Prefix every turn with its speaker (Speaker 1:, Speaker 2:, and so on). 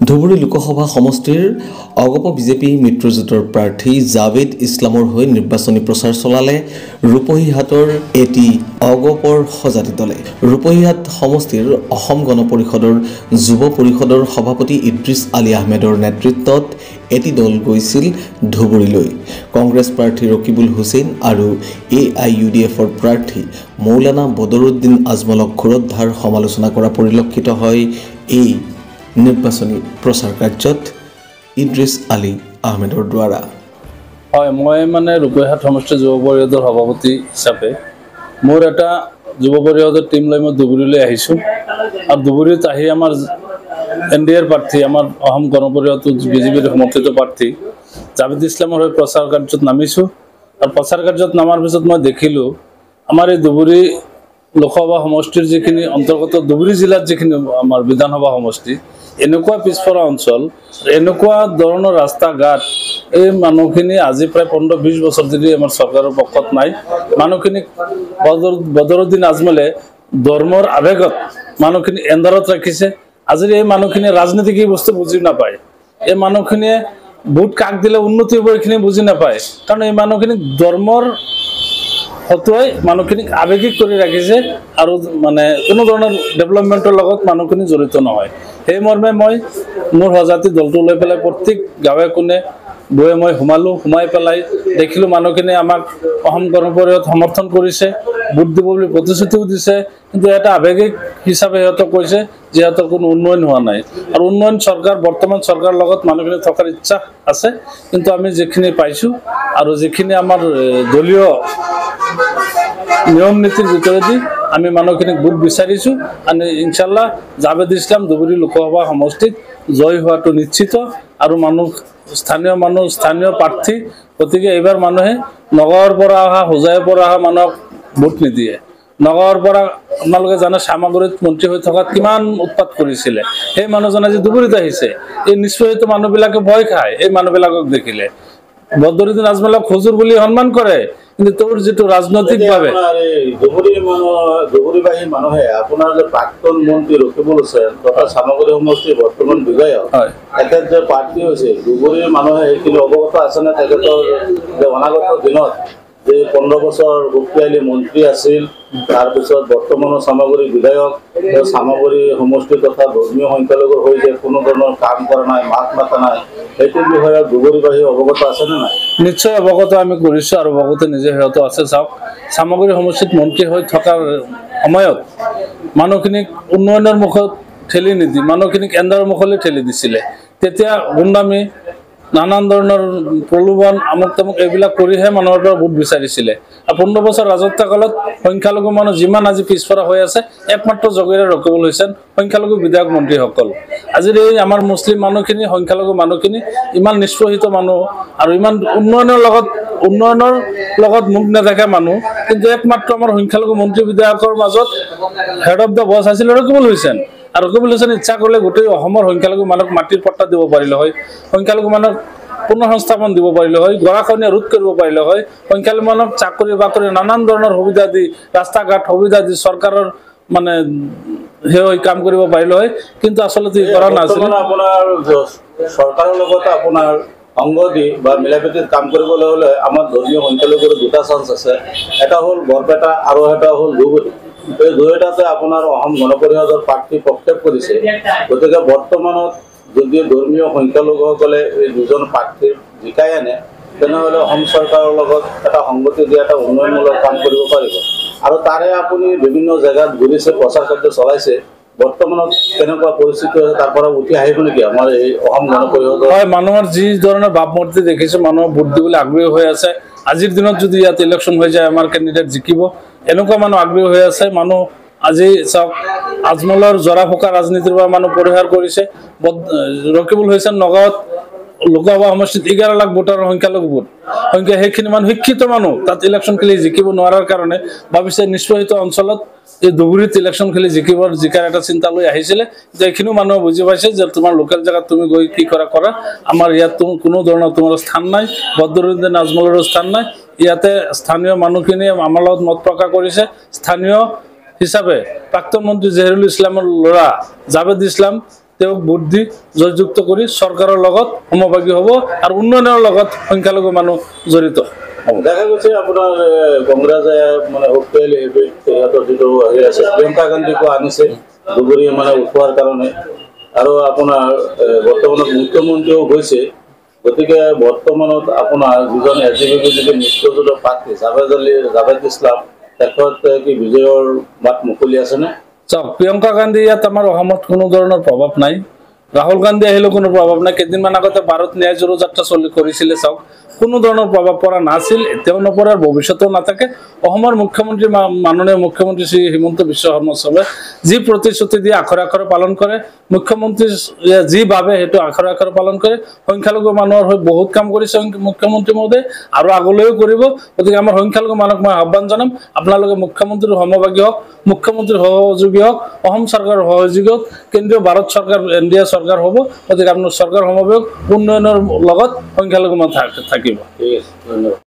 Speaker 1: ধুবুৰী লোকসভা সমষ্টিৰ অগপ বিজেপি মিত্ৰজোঁটৰ প্ৰাৰ্থী জাভেদ ইছলামৰ হৈ নিৰ্বাচনী প্ৰচাৰ চলালে ৰূপহীহাটৰ এটি অগপৰ সজাতি দলে। ৰূপহীহাট সমষ্টিৰ অসম গণ পৰিষদৰ যুৱ পৰিষদৰ সভাপতি ইদ্ৰিছ আলী আহমেদৰ নেতৃত্বত এটি দল গৈছিল ধুবুৰীলৈ। কংগ্ৰেছ প্ৰাৰ্থী ৰকিবুল হুছেইন আৰু AIUDFৰ প্ৰাৰ্থী মৌলানা বদৰুদ্দিন আজমলক ঘূৰদ্ধাৰ সমালোচনা কৰা পৰিলক্ষিত হয়। এই নিৰ্বাচনী প্ৰচাৰ কাৰ্যত ইদ্ৰিছ আলী আহমেদৰ দ্বাৰা
Speaker 2: হয় মই মানে ৰূপহীহাট সমষ্টিৰ যুৱ পৰিষদৰ সভাপতি হিচাপে মোৰ এটা যুৱ পৰিষদৰ টিম লৈ মই ধুবুৰীলৈ আহিছোঁ আৰু ধুবুৰীত আহি আমাৰ NDAৰ প্ৰাৰ্থী আমাৰ অসম গণ পৰিষদৰ বিজেপিৰ সমৰ্থিত প্ৰাৰ্থী জাভেদ ইছলামৰ হৈ প্ৰচাৰ কাৰ্যত নামিছোঁ আৰু প্ৰচাৰ কাৰ্যত নামাৰ পিছত মই দেখিলোঁ আমাৰ এই ধুবুৰী লোকসভা সমষ্টিৰ যিখিনি অন্তৰ্গত ধুবুৰী জিলাত যিখিনি আমাৰ বিধানসভা সমষ্টি এনেকুৱা পিছপৰা অঞ্চল এনেকুৱা ধৰণৰ ৰাস্তা ঘাট এই মানুহখিনি আজি প্ৰায় 15-20 বছৰ ধৰি আমাৰ চৰকাৰৰ পক্ষত নাই। মানুহখিনিক বদৰুদ্দিন আজমলে ধৰ্মৰ আৱেগত মানুহখিনি এন্ধাৰত ৰাখিছে। আজিৰ এই মানুহখিনিয়ে ৰাজনীতি কি বস্তু বুজি নাপায়। এই মানুহখিনিয়ে ভোট কাক দিলে উন্নতি হ'ব এইখিনি বুজি নাপায়, কাৰণ এই মানুহখিনি ধৰ্মৰ হতুৱাই মানুহখিনিক আৱেগিক কৰি ৰাখিছে আৰু মানে কোনো ধৰণৰ ডেভেলপমেণ্টৰ লগত মানুহখিনি জড়িত নহয়। সেই মৰ্মে মই মোৰ সজাতি দলটো লৈ পেলাই প্ৰত্যেক গাঁৱে কোণে গৈ মই সোমাই পেলাই দেখিলোঁ মানুহখিনিয়ে আমাক অসম গণ পৰিষদ সমৰ্থন কৰিছে, ভোট দিব বুলি প্ৰতিশ্ৰুতিও দিছে, কিন্তু এটা আৱেগিক হিচাপে সিহঁতক কৈছে যিহেতৰ কোনো উন্নয়ন হোৱা নাই আৰু উন্নয়ন চৰকাৰ বৰ্তমান চৰকাৰৰ লগত মানুহখিনি থকাৰ ইচ্ছা আছে, কিন্তু আমি যিখিনি পাইছোঁ আৰু যিখিনি আমাৰ দলীয় নিয়ম নীতিৰ ভিতৰেদি আমি মানুহখিনিক ভোট বিচাৰিছোঁ আৰু ইনশাল্লাহ জাভেদ ইছলাম ধুবুৰী লোকসভা সমষ্টিত জয় হোৱাটো নিশ্চিত আৰু স্থানীয় প্ৰাৰ্থী। গতিকে এইবাৰ মানুহে নগাঁৱৰ পৰা অহা হোজাইৰ পৰা অহা মানুহক ভোট নিদিয়ে। নগাঁৱৰ পৰা আপোনালোকে জানে চামাগুৰিত মন্ত্ৰী হৈ থকাত কিমান উৎপাত কৰিছিলে, সেই মানুহজনে আজি ধুবুৰীত আহিছে। এই নিষ্পেষিত মানুহবিলাকে ভয় খায় এই মানুহবিলাকক দেখিলে। বদৰুদ্দিন আজমলক হুজুৰ বুলি সন্মান কৰে, কিন্তু তোৰ যিটো ৰাজনৈতিকভাৱে
Speaker 3: ধুবুৰীবাসী মানুহে আপোনাৰ যে প্ৰাক্তন মন্ত্ৰী ৰকিবুল হুছেইন তথা চামাগুৰি সমষ্টিৰ বৰ্তমান বিধায়ক তেখেত যে প্ৰাৰ্থী হৈছে, ধুবুৰীৰ মানুহে সেইখিনি অৱগত আছেনে? তেখেতৰ যে অনাগত দিনত যে 15 বছৰ শক্তিশালী মন্ত্ৰী আছিল, তাৰপিছত বৰ্তমানৰ চামাগুৰি বিধায়ক, চামাগুৰি সমষ্টি তথা ধৰ্মীয় সংখ্যালঘুৰ হৈ যে কোনো ধৰণৰ কাম কৰা নাই, মাত মাতা নাই, সেইটো বিষয়ে ধুবুৰীবাসী অৱগত আছেনে নাই?
Speaker 2: নিশ্চয় অৱগত আমি কৰিছোঁ আৰু অৱগত নিজে সিহঁতো আছে। চাওক, চামাগুৰি সমষ্টিত মন্ত্ৰী হৈ থকাৰ সময়ত মানুহখিনিক উন্নয়নৰ মুখত ঠেলি নিদি মানুহখিনিক এন্ধাৰৰ মুখলৈ ঠেলি দিছিলে। তেতিয়া গুণ্ডামি নানান ধৰণৰ প্ৰলোভন আমুক তামুক এইবিলাক কৰিহে মানুহৰ পৰা ভোট বিচাৰিছিলে। আৰু 15 বছৰ ৰাজত্ব কালত সংখ্যালঘু মানুহ যিমান আজি পিছপৰা হৈ আছে একমাত্ৰ যোগেৰে ৰকিবুল হুছেইন সংখ্যালঘু বিধায়ক মন্ত্ৰীসকল। আজিৰ এই আমাৰ মুছলিম মানুহখিনি সংখ্যালঘু মানুহখিনি ইমান নিষ্পেষিত মানুহ আৰু ইমান উন্নয়নৰ লগত মুখ নেদেখা মানুহ, কিন্তু একমাত্ৰ আমাৰ সংখ্যালঘু মন্ত্ৰী বিধায়কৰ মাজত হেড অফ দ্য বছ আছিল ৰকিবুল হুছেইন। আৰু ৰকিবুল হুছেইন ইচ্ছা কৰিলে গোটেই অসমৰ সংখ্যালঘু মানুহক মাটিৰ পট্টা দিব পাৰিলে হয়, সংখ্যালঘু মানুহক পুনৰ সংস্থাপন দিব পাৰিলে হয়, গৰাখহনীয়া ৰোধ কৰিব পাৰিলে হয়, সংখ্যালঘু মানুহক চাকৰি বাকৰি নানান ধৰণৰ সুবিধা দি ৰাস্তা ঘাট সুবিধা দি চৰকাৰৰ মানে সেই কাম কৰিব পাৰিলে হয়, কিন্তু আচলতে কৰা নাছিল।
Speaker 3: আপোনাৰ চৰকাৰৰ লগত আপোনাৰ সংগ দি বা মিলাপ্ৰীতিত কাম কৰিবলৈ হ'লে আমাৰ ধৰ্মীয় সংখ্যালঘুৰ দুটা চান্স আছে, এটা হ'ল বৰপেটা আৰু এটা হ'ল ধুবুৰী। এই দুয়োটাতে আপোনাৰ অসম গণ পৰিষদৰ প্ৰাৰ্থী প্ৰক্ষেপ কৰিছে। গতিকে বৰ্তমানত যদি ধৰ্মীয় সংখ্যালঘুসকলে এই দুজন প্ৰাৰ্থীক জিকাই আনে তেনেহ'লে অসম চৰকাৰৰ লগত এটা সংগতি দিয়া এটা উন্নয়নমূলক কাম কৰিব পাৰিব। আৰু তাৰে আপুনি বিভিন্ন জেগাত ঘূৰিছে, প্ৰচাৰ কাৰ্য চলাইছে, বৰ্তমানত কেনেকুৱা পৰিস্থিতি আছে তাৰ পৰা উঠি আহিব নেকি আমাৰ এই অসম গণ পৰিষদৰ?
Speaker 2: হয়, মানুহৰ যি ধৰণৰ ভাৱমূৰ্তি দেখিছোঁ, মানুহৰ ভোট দিবলৈ আগ্ৰহী হৈ আছে। আজিৰ দিনত যদি ইয়াত ইলেকশ্যন হৈ যায় আমাৰ কেণ্ডিডেট জিকিব, এনেকুৱা মানুহ আগ্ৰহী হৈ আছে। মানুহ আজি চাওক, আজমলৰ জৰা ফুকা ৰাজনীতিৰ পৰা মানুহ পৰিহাৰ কৰিছে। ৰকিবুল হুছেইন নগাঁৱত লোকসভা সমষ্টিত 11 লাখ ভোটাৰৰ সংখ্যালঘু ভোট সংখ্যা, সেইখিনি মানুহ শিক্ষিত মানুহ তাত ইলেকশ্যন খেলি জিকিব নোৱাৰাৰ কাৰণে ভাবিছে নিষ্পেষিত অঞ্চলত এই ধুবুৰীত ইলেকশ্যন খেলি জিকাৰ এটা চিন্তা লৈ আহিছিলে। যে এইখিনিও মানুহে বুজি পাইছে যে তোমাৰ লোকেল জেগাত তুমি গৈ কি কৰা, আমাৰ ইয়াত কোনো ধৰণৰ তোমাৰ স্থান নাই, বদৰুদ্দিন আজমলৰো স্থান নাই। ইয়াতে স্থানীয় মানুহখিনিয়ে আমাৰ লগত মত প্ৰকাশ কৰিছে। স্থানীয় হিচাপে প্ৰাক্তন মন্ত্ৰী জহিৰুল ইছলামৰ ল'ৰা জাভেদ ইছলাম তেওঁক ভোট দি জয়যুক্ত কৰি চৰকাৰৰ লগত সমভাগী হ'ব আৰু উন্নয়নৰ লগত সংখ্যালঘু মানুহ জড়িত হ'ব।
Speaker 3: দেখা গৈছে আপোনাৰ কংগ্ৰেছে মানে শক্তিশালী সিহঁতৰ যিটো হেৰি আছে প্ৰিয়ংকা গান্ধীকো আনিছে ধুবুৰী মানে উঠোৱাৰ কাৰণে আৰু আপোনাৰ বৰ্তমানত মুখ্যমন্ত্ৰীও গৈছে। গতিকে বৰ্তমানত আপোনাৰ যিজন এজিপিপি যদি মিত্ৰজোঁটৰ প্ৰাৰ্থী জাভেদ ইছলাম তেখেত কি বিজয়ৰ বাট মুকলি আছেনে?
Speaker 2: চাওক, প্ৰিয়ংকা গান্ধী ইয়াত আমাৰ অসমত কোনো ধৰণৰ প্ৰভাৱ নাই, ৰাহুল গান্ধী আহিলেও কোনো প্ৰভাৱ নাই। কেইদিনমান আগতে ভাৰত ন্যায় জোৰো যাত্ৰা কৰিছিলে, চাওক কোনো ধৰণৰ প্ৰভাৱ পৰা নাছিল, এতিয়াও নপৰে, ভৱিষ্যতেও নাথাকে। অসমৰ মুখ্যমন্ত্ৰী মাননীয় মুখ্যমন্ত্ৰী শ্ৰী হিমন্ত বিশ্ব শৰ্মা ছাৰে যি প্ৰতিশ্ৰুতি দিয়ে আখৰে আখৰে পালন কৰে, মুখ্যমন্ত্ৰী যি ভাবে সেইটো আখৰে আখৰে পালন কৰে। সংখ্যালঘু মানুহৰ হৈ বহুত কাম কৰিছে মুখ্যমন্ত্ৰী মহোদয় আৰু আগলৈও কৰিব। গতিকে আমাৰ সংখ্যালঘু মানুহক মই আহ্বান জনাম, আপোনালোকে মুখ্যমন্ত্ৰীৰ সমভাগী হওক, মুখ্যমন্ত্ৰীৰ সহযোগী হওক, অসম চৰকাৰৰ সহযোগী হওক, কেন্দ্ৰীয় ভাৰত চৰকাৰ NDA চৰকাৰ হ'ব। গতিকে আপোনাৰ চৰকাৰ সমভাগী হওক, উন্নয়নৰ লগত সংখ্যালঘু মানুহ থাকিব।
Speaker 3: ঠিক আছে, ধন্যবাদ।